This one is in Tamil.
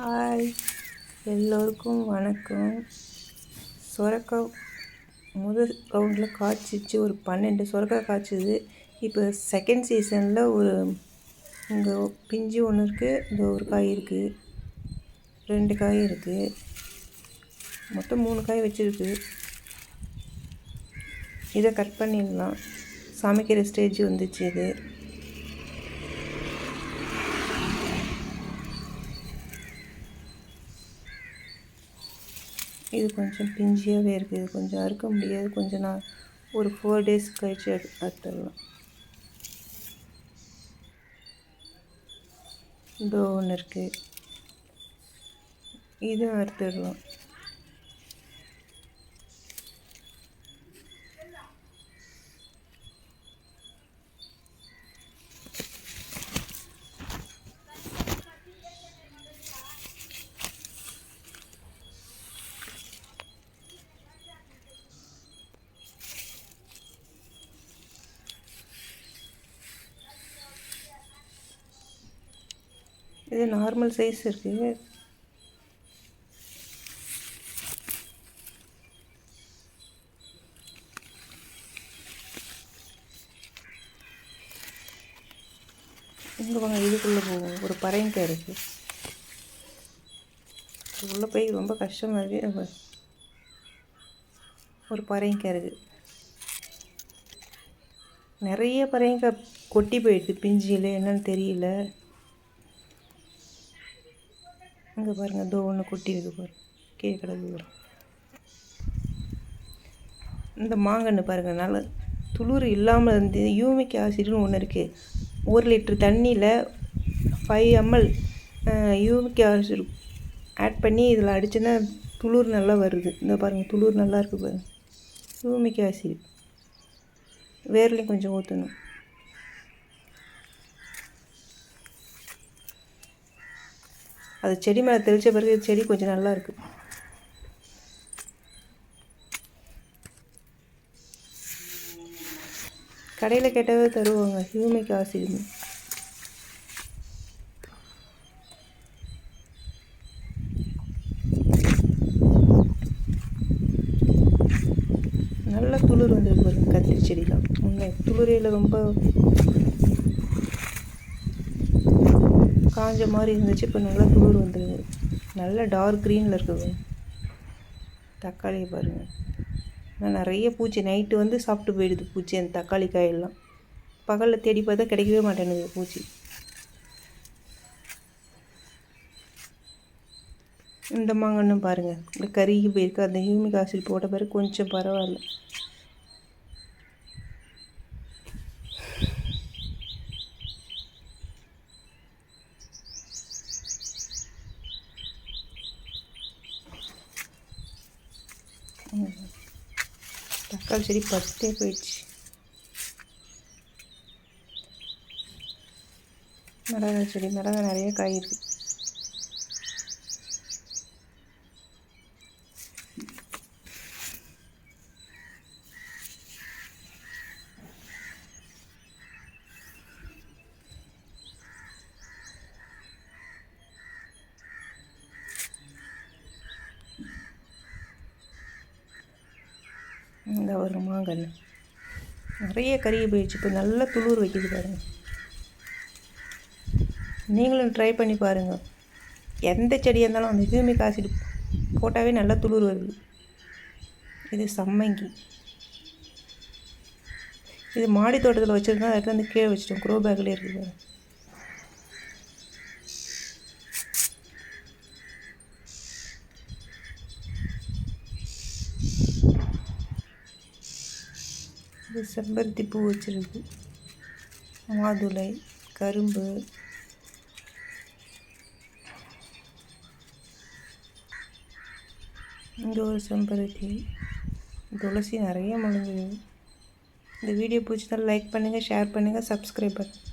ஹாய், எல்லோருக்கும் வணக்கம். சுரக்காய் முதல் ரவுண்டில் காய்ச்சிச்சு, ஒரு 12 சுரக்காய் காய்ச்சிது. இப்போ செகண்ட் சீசனில் இங்கே பிஞ்சு ஒன்று இருக்குது, இந்த ஒரு காய் இருக்குது, 2 காய் இருக்குது, மொத்தம் 3 காய் வச்சுருக்கு. இதை கட் பண்ணிடலாம். சமைக்கிற ஸ்டேஜ் வந்துச்சு. இது கொஞ்சம் பிஞ்சியாகவே இருக்குது. இது கொஞ்சம் அறுக்க முடியாது. கொஞ்சம் நான் ஒரு 4 days கழிச்சு அறுத்துடலாம். இதோ ஒன்று இருக்குது, இதுவும் அறுத்துடலாம். இது நார்மல் சைஸ் இருக்குது. இங்கே வாங்க, இதுக்குள்ளே போகும். ஒரு பறையங்காய் இருக்குது, உள்ளே போய் ரொம்ப கஷ்டமாக இருக்குது. ஒரு பறையங்காய் இருக்குது. நிறைய பறையங்காய் கொட்டி போயிடுது பிஞ்சியில், என்னன்னு தெரியல. இங்கே பாருங்கள், இதோ ஒன்று கொட்டி இருக்குது பாருங்கள், கீழே கிடக்கு. இந்த மாங்கன்று பாருங்கள், நல்லா துளிர் இல்லாமல் இருந்து யூமிக் ஆசிட்னு ஒன்று இருக்குது. 1 லிட்டர் தண்ணியில் 5 ml யூமிக் ஆசிட் ஆட் பண்ணி இதில் அடிச்சுன்னா துளிர் நல்லா வருது. இந்த பாருங்கள், துளிர் நல்லா இருக்குது பாருங்கள். யூமிக் ஆசிட் வேர்லேயும் கொஞ்சம் ஊற்றணும். அது செடி மேலே தெளித்த பிறகு செடி கொஞ்சம் நல்லா இருக்குது. கடையில் கேட்டாவே தருவாங்க ஹியூமிக் ஆசிட். நல்ல துளிர் வந்துருக்கு பாருங்க. கத்திரி செடிலாம் முன்னே துளிரையில் ரொம்ப காஞ்ச மாதிரி இருந்துச்சு, இப்போ நல்லா துளிர் வந்துருங்க. நல்ல டார்க் க்ரீனில் இருக்குது. தக்காளியை பாருங்கள், ஆனால் நிறைய பூச்சி. நைட்டு சாப்பிட்டு போயிடுது பூச்சி அந்த தக்காளி காயெல்லாம். பகலில் தேடி பார்த்தா கிடைக்கவே மாட்டேனுது பூச்சி. இந்த மாங்கன்னும் பாருங்கள், இப்படி கருகி போயிருக்கு. அந்த ஹியூமிக் ஆசிட் போட்ட பிறகு கொஞ்சம் பரவாயில்ல. தக்காளி செடி பத்தே போயிடுச்சு. மிளகாய் செடி, மிளகாய் நிறைய காய் இருக்குது. இந்த ஒரு மாங்கன்று நிறைய கருகி போயிடுச்சு. இப்போ நல்ல துளிர் வைக்கிது பாருங்கள். நீங்களும் ட்ரை பண்ணி பாருங்கள். எந்த செடியாக இருந்தாலும் அந்த ஹியூமிக் ஆசிட் போட்டாவே நல்லா துளிர் வருது. இது சம்மங்கி. இது மாடி தோட்டத்தில் வச்சுருந்தா அதை கீழே வச்சுட்டோம். க்ரோ பேக்லேயே இருக்குது. இது செம்பருத்தி பூ வச்சுருக்கு, மாதுளை, கரும்பு, இங்கே ஒரு செம்பருத்தி, துளசி நிறைய முளைஞ்சிருக்கு. இந்த வீடியோ பிடிச்சதால் லைக் பண்ணுங்கள், ஷேர் பண்ணுங்கள், சப்ஸ்கிரைப் பண்ணுங்கள்.